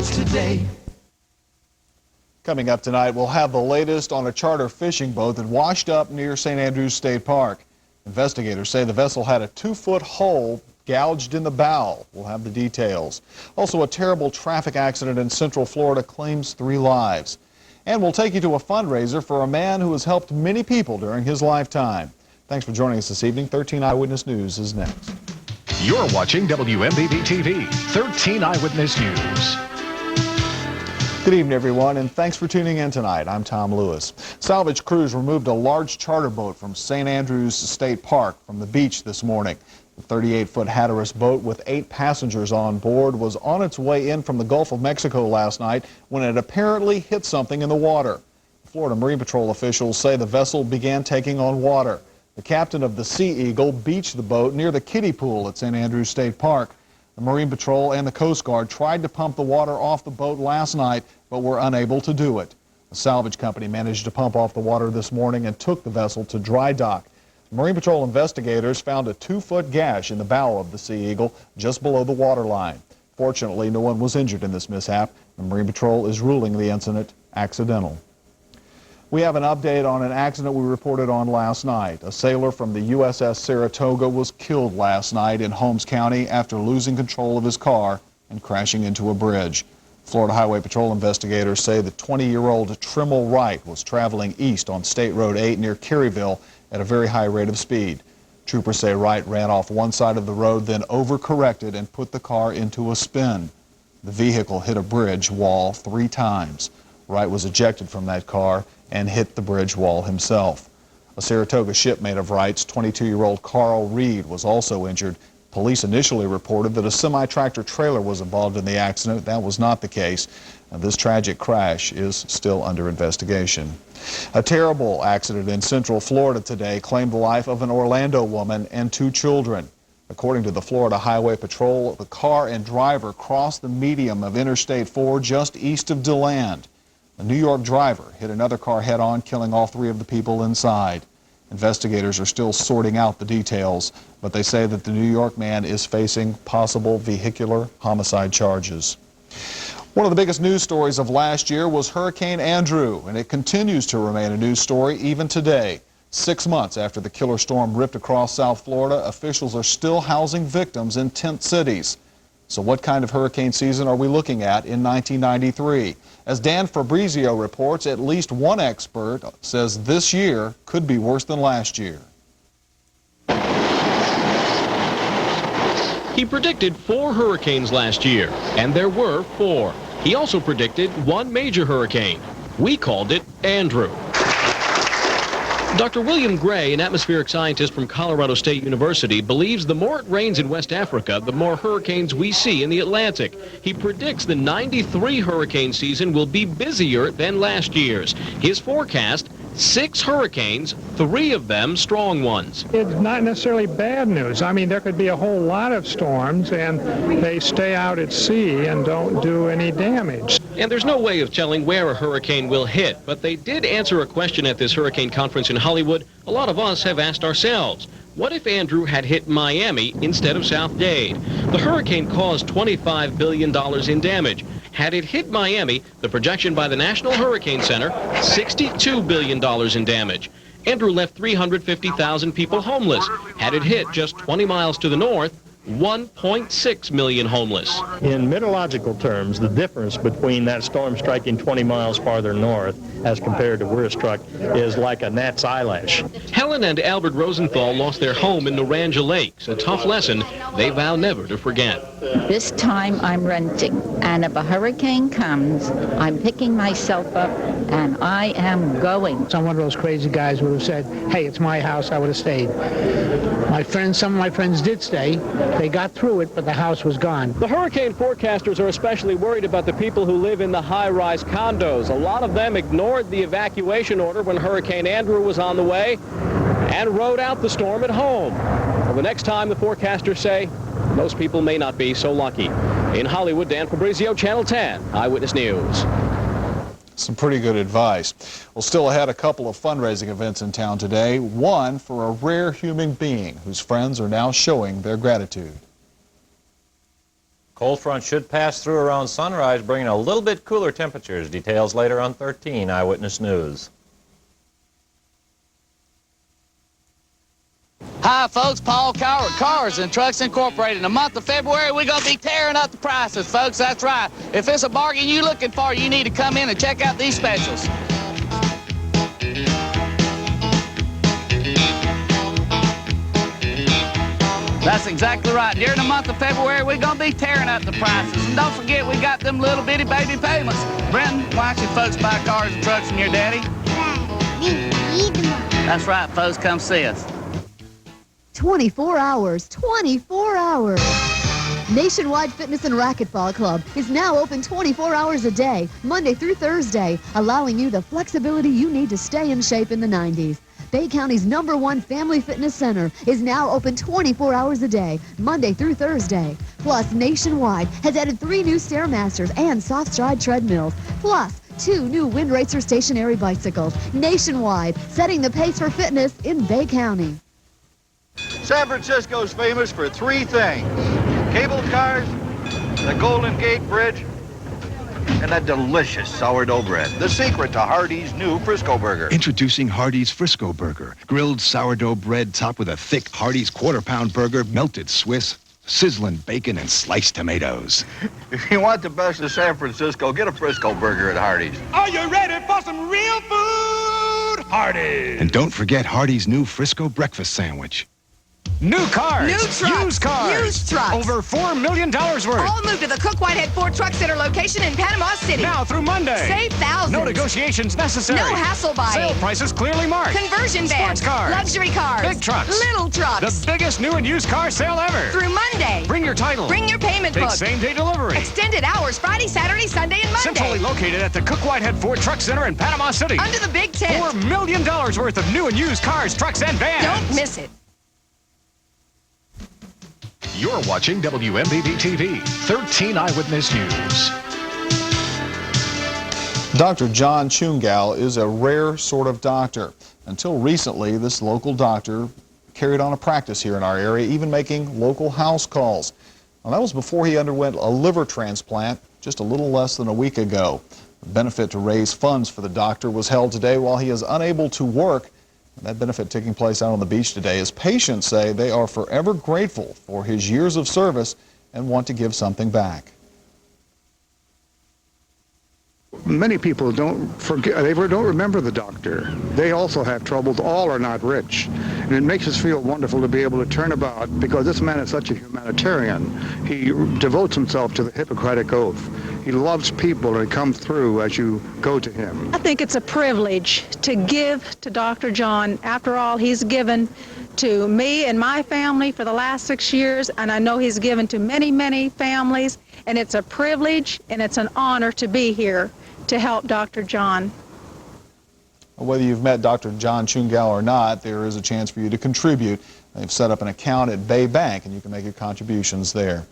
Sports Today. Coming up tonight, we'll have the latest on a charter fishing boat that washed up near St. Andrews State Park. Investigators say the vessel had a 2-foot hole gouged in the bow. We'll have the details. Also, a terrible traffic accident in Central Florida claims 3 lives. And we'll take you to a fundraiser for a man who has helped many people during his lifetime. Thanks for joining us this evening. 13 Eyewitness News is next. You're watching WMBB TV, 13 Eyewitness News. Good evening, everyone, and thanks for tuning in tonight. I'm Tom Lewis. Salvage crews removed a large charter boat from St. Andrews State Park from the beach this morning. The 38-foot Hatteras boat with 8 passengers on board was on its way in from the Gulf of Mexico last night when it apparently hit something in the water. Florida Marine Patrol officials say the vessel began taking on water. The captain of the Sea Eagle beached the boat near the kiddie pool at St. Andrews State Park. The Marine Patrol and the Coast Guard tried to pump the water off the boat last night, but were unable to do it. The salvage company managed to pump off the water this morning and took the vessel to dry dock. Marine Patrol investigators found a 2-foot gash in the bow of the Sea Eagle just below the waterline. Fortunately, no one was injured in this mishap. The Marine Patrol is ruling the incident accidental. We have an update on an accident we reported on last night. A sailor from the USS Saratoga was killed last night in Holmes County after losing control of his car and crashing into a bridge. Florida Highway Patrol investigators say the 20-year-old Trimmel Wright was traveling east on State Road 8 near Caryville at a very high rate of speed. Troopers say Wright ran off one side of the road, then overcorrected and put the car into a spin. The vehicle hit a bridge wall 3 times. Wright was ejected from that car and hit the bridge wall himself. A Saratoga shipmate of Wright's, 22-year-old Carl Reed, was also injured. Police initially reported that a semi-tractor trailer was involved in the accident. That was not the case. This tragic crash is still under investigation. A terrible accident in Central Florida today claimed the life of an Orlando woman and 2 children. According to the Florida Highway Patrol, the car and driver crossed the median of Interstate 4 just east of DeLand. A New York driver hit another car head-on, killing all 3 of the people inside. Investigators are still sorting out the details, but they say that the New York man is facing possible vehicular homicide charges. One of the biggest news stories of last year was Hurricane Andrew, and it continues to remain a news story even today. 6 months after the killer storm ripped across South Florida, officials are still housing victims in tent cities. So what kind of hurricane season are we looking at in 1993? As Dan Fabrizio reports, at least one expert says this year could be worse than last year. He predicted 4 hurricanes last year, and there were 4. He also predicted 1 major hurricane. We called it Andrew. Dr. William Gray, an atmospheric scientist from Colorado State University, believes the more it rains in West Africa, the more hurricanes we see in the Atlantic. He predicts the 93 hurricane season will be busier than last year's. His forecast, 6 hurricanes, 3 of them strong ones. It's not necessarily bad news. I mean, there could be a whole lot of storms, and they stay out at sea and don't do any damage. And there's no way of telling where a hurricane will hit, but they did answer a question at this hurricane conference in Hollywood a lot of us have asked ourselves. What if Andrew had hit Miami instead of South Dade? The hurricane caused $25 billion in damage. Had it hit Miami, the projection by the National Hurricane Center, $62 billion in damage. Andrew left 350,000 people homeless. Had it hit just 20 miles to the north, 1.6 million homeless. In meteorological terms, the difference between that storm striking 20 miles farther north as compared to where it struck is like a gnat's eyelash. Helen and Albert Rosenthal lost their home in Naranja Lakes, a tough lesson they vow never to forget. This time I'm renting, and if a hurricane comes, I'm picking myself up and I am going. Some one of those crazy guys would have said, hey, it's my house, I would have stayed. Some of my friends did stay. They got through it, but the house was gone. The hurricane forecasters are especially worried about the people who live in the high-rise condos. A lot of them ignored the evacuation order when Hurricane Andrew was on the way and rode out the storm at home. Well, the next time the forecasters say, most people may not be so lucky. In Hollywood, Dan Fabrizio, Channel 10, Eyewitness News. Some pretty good advice. Well, still ahead, a couple of fundraising events in town today. One for a rare human being whose friends are now showing their gratitude. Cold front should pass through around sunrise, bringing a little bit cooler temperatures. Details later on 13 Eyewitness News. Hi, folks. Paul Coward, Cars and Trucks Incorporated. In the month of February, we're going to be tearing up the prices, folks. That's right. If it's a bargain you're looking for, you need to come in and check out these specials. That's exactly right. During the month of February, we're going to be tearing up the prices. And don't forget, we got them little bitty baby payments. Brenton, why don't you folks buy cars and trucks from your daddy? That's right, folks. Come see us. 24 hours, 24 hours. Nationwide Fitness and Racquetball Club is now open 24 hours a day, Monday through Thursday, allowing you the flexibility you need to stay in shape in the 90s. Bay County's #1 family fitness center is now open 24 hours a day, Monday through Thursday. Plus, Nationwide has added 3 new Stairmasters and soft stride treadmills, plus 2 new Wind Racer stationary bicycles. Nationwide, setting the pace for fitness in Bay County. San Francisco's famous for 3 things: cable cars, the Golden Gate Bridge, and a delicious sourdough bread. The secret to Hardee's new Frisco Burger. Introducing Hardee's Frisco Burger. Grilled sourdough bread topped with a thick Hardee's quarter-pound burger, melted Swiss, sizzling bacon, and sliced tomatoes. If you want the best of San Francisco, get a Frisco Burger at Hardee's. Are you ready for some real food? Hardee's. And don't forget Hardee's new Frisco breakfast sandwich. New cars. New trucks. Used cars. Used trucks. Over $4 million worth. All moved to the Cook Whitehead Ford Truck Center location in Panama City. Now through Monday. Save thousands. No negotiations necessary. No hassle buying. Sale prices clearly marked. Conversion vans. Sports cars. Luxury cars. Big trucks. Little trucks. The biggest new and used car sale ever. Through Monday. Bring your title. Bring your payment Big book. same-day delivery. Extended hours Friday, Saturday, Sunday, and Monday. Centrally located at the Cook Whitehead Ford Truck Center in Panama City. Under the big tent. $4 million worth of new and used cars, trucks, and vans. Don't miss it. You're watching WMBB TV, 13 Eyewitness News. Dr. John Chungal is a rare sort of doctor. Until recently, this local doctor carried on a practice here in our area, even making local house calls. Well, that was before he underwent a liver transplant just a little less than a week ago. The benefit to raise funds for the doctor was held today while he is unable to work. That benefit taking place out on the beach today. His patients say they are forever grateful for his years of service and want to give something back. Many people don't remember the doctor. They also have troubles. All are not rich. And it makes us feel wonderful to be able to turn about, because this man is such a humanitarian. He devotes himself to the Hippocratic Oath. He loves people, and it comes through as you go to him. I think it's a privilege to give to Dr. John. After all, he's given to me and my family for the last 6 years, and I know he's given to many, many families, and it's a privilege and it's an honor to be here to help Dr. John. Whether you've met Dr. John Chungal or not, there is a chance for you to contribute. They've set up an account at Bay Bank, and you can make your contributions there.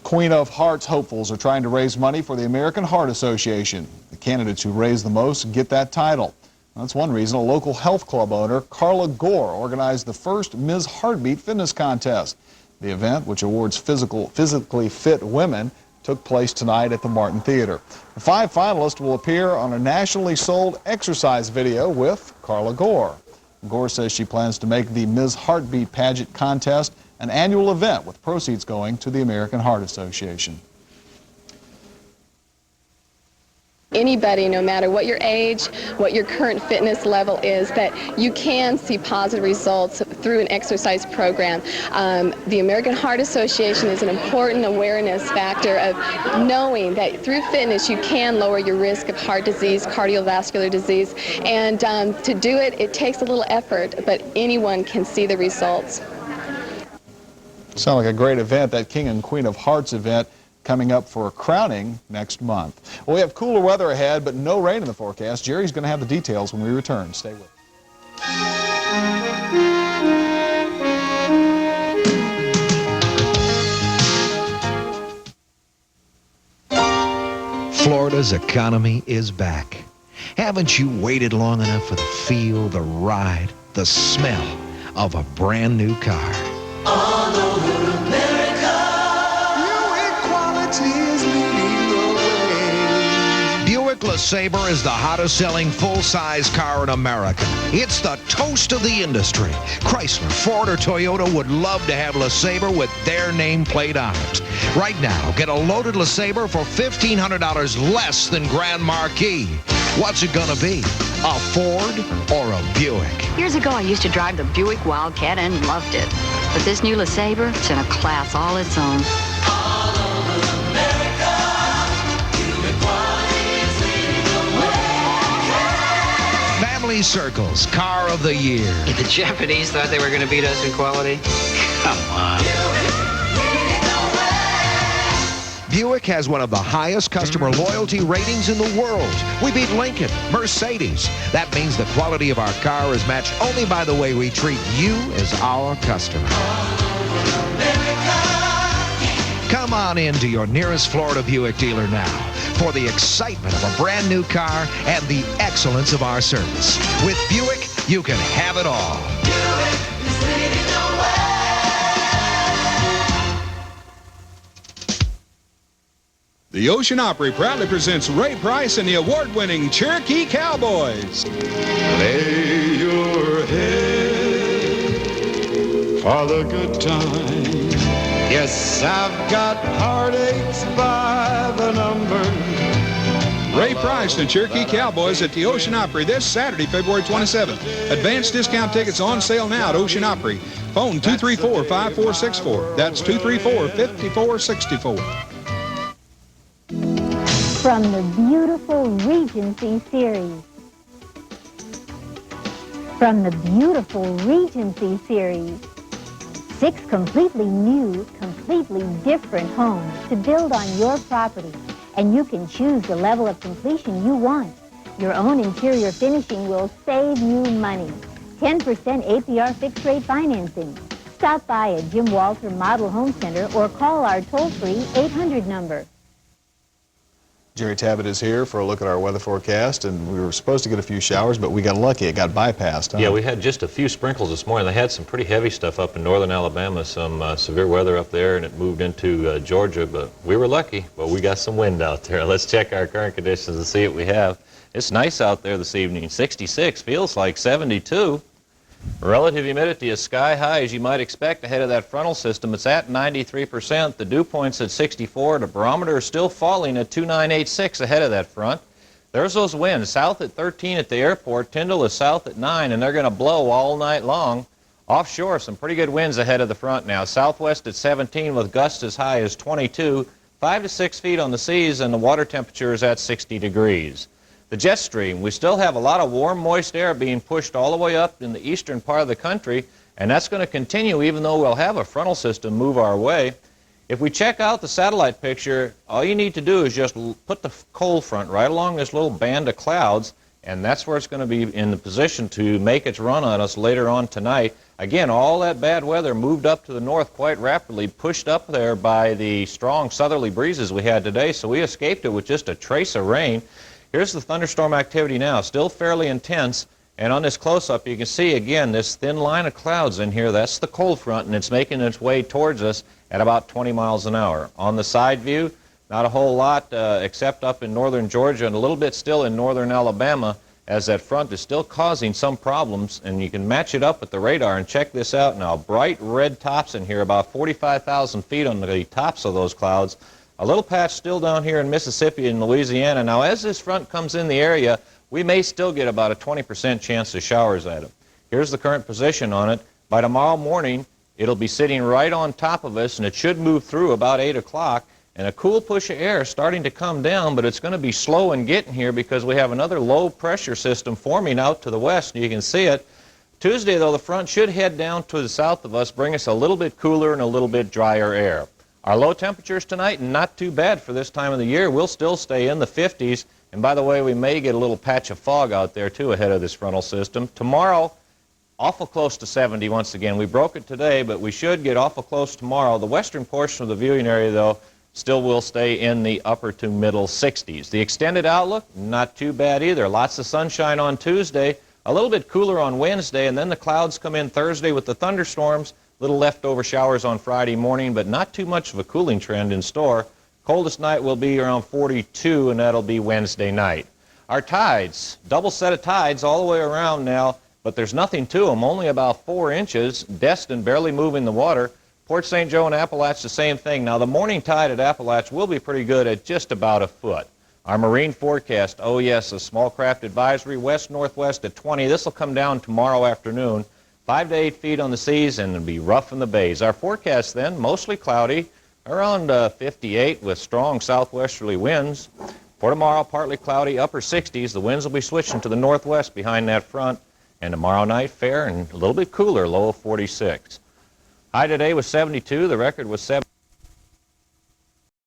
Queen of Hearts hopefuls are trying to raise money for the American Heart Association. The candidates who raise the most get that title. That's one reason a local health club owner, Carla Gore, organized the first Ms. Heartbeat fitness contest. The event, which awards physically fit women, took place tonight at the Martin Theater. The 5 finalists will appear on a nationally sold exercise video with Carla Gore. Gore says she plans to make the Ms. Heartbeat pageant contest an annual event with proceeds going to the American Heart Association. Anybody, no matter what your age, what your current fitness level is, that you can see positive results through an exercise program. The American Heart Association is an important awareness factor of knowing that through fitness you can lower your risk of heart disease, cardiovascular disease, and to do it, it takes a little effort, but anyone can see the results. Sounds like a great event, that King and Queen of Hearts event, coming up for a crowning next month. Well, we have cooler weather ahead, but no rain in the forecast. Jerry's going to have the details when we return. Stay with us. Florida's economy is back. Haven't you waited long enough for the feel, the ride, the smell of a brand new car? All over America, new equality Buick LeSabre is the hottest selling full-size car in America. It's the toast of the industry. Chrysler, Ford, or Toyota would love to have LeSabre with their nameplate on it. Right now, get a loaded LeSabre for $1,500 less than Grand Marquis. What's it gonna be? A Ford or a Buick? Years ago, I used to drive the Buick Wildcat and loved it. But this new LeSabre, it's in a class all its own. Family Circle's Car of the Year. The Japanese thought they were going to beat us in quality? Come on. Buick has one of the highest customer loyalty ratings in the world. We beat Lincoln, Mercedes. That means the quality of our car is matched only by the way we treat you as our customer. Come on in to your nearest Florida Buick dealer now for the excitement of a brand new car and the excellence of our service. With Buick, you can have it all. The Ocean Opry proudly presents Ray Price and the award-winning Cherokee Cowboys. Lay your head for the good time. Yes, I've got heartaches by the number. Ray Price and Cherokee Cowboys at the Ocean Opry this Saturday, February 27th. Advanced discount tickets on sale now at Ocean Opry. Phone 234-5464. That's 234-5464. From the beautiful Regency series. From the beautiful Regency series. 6 completely new, completely different homes to build on your property. And you can choose the level of completion you want. Your own interior finishing will save you money. 10% APR fixed rate financing. Stop by a Jim Walter Model Home Center or call our toll-free 800 number. Jerry Tabbitt is here for a look at our weather forecast, and we were supposed to get a few showers, but we got lucky. It got bypassed. Huh? Yeah, we had just a few sprinkles this morning. They had some pretty heavy stuff up in northern Alabama, some severe weather up there, and it moved into Georgia, but we were lucky. But we got some wind out there. Let's check our current conditions and see what we have. It's nice out there this evening. 66, feels like 72. Relative humidity is sky high, as you might expect, ahead of that frontal system. It's at 93%. The dew point's at 64. The barometer is still falling at 2986 ahead of that front. There's those winds. South at 13 at the airport. Tyndall is south at 9, and they're going to blow all night long. Offshore, some pretty good winds ahead of the front now. Southwest at 17 with gusts as high as 22. 5 to 6 feet on the seas, and the water temperature is at 60 degrees. The jet stream, we still have a lot of warm, moist air being pushed all the way up in the eastern part of the country, and that's going to continue even though we'll have a frontal system move our way. If we check out the satellite picture, all you need to do is just put the cold front right along this little band of clouds, and that's where it's going to be in the position to make its run on us later on tonight. Again, all that bad weather moved up to the north quite rapidly, pushed up there by the strong southerly breezes we had today, so we escaped it with just a trace of rain. Here's the thunderstorm activity now, still fairly intense, and on this close-up you can see again this thin line of clouds in here. That's the cold front, and it's making its way towards us at about 20 miles an hour. On the side view, not a whole lot except up in northern Georgia and a little bit still in northern Alabama, as that front is still causing some problems, and you can match it up with the radar and check this out now. Bright red tops in here, about 45,000 feet on the tops of those clouds. A little patch still down here in Mississippi and Louisiana. Now, as this front comes in the area, we may still get about a 20% chance of showers at it. Here's the current position on it. By tomorrow morning, it'll be sitting right on top of us, and it should move through about 8 o'clock. And a cool push of air starting to come down, but it's going to be slow in getting here because we have another low pressure system forming out to the west, and you can see it. Tuesday, though, the front should head down to the south of us, bring us a little bit cooler and a little bit drier air. Our low temperatures tonight, not too bad for this time of the year. We'll still stay in the 50s. And by the way, we may get a little patch of fog out there, too, ahead of this frontal system. Tomorrow, awful close to 70 once again. We broke it today, but we should get awful close tomorrow. The western portion of the viewing area, though, still will stay in the upper to middle 60s. The extended outlook, not too bad either. Lots of sunshine on Tuesday, a little bit cooler on Wednesday, and then the clouds come in Thursday with the thunderstorms. Little leftover showers on Friday morning, but not too much of a cooling trend in store. Coldest night will be around 42, and that'll be Wednesday night. Our tides, double set of tides all the way around now, but there's nothing to them, only about 4 inches. Destin barely moving the water. Port St. Joe and Appalachia, the same thing. Now, the morning tide at Appalachia will be pretty good at just about a foot. Our marine forecast, oh yes, a small craft advisory, west-northwest at 20. This will come down tomorrow afternoon, 5 to 8 feet on the seas, and it'll be rough in the bays. Our forecast then, mostly cloudy, around 58 with strong southwesterly winds. For tomorrow, partly cloudy, upper 60s. The winds will be switching to the northwest behind that front. And tomorrow night, fair and a little bit cooler, low of 46. High today was 72. The record was 7.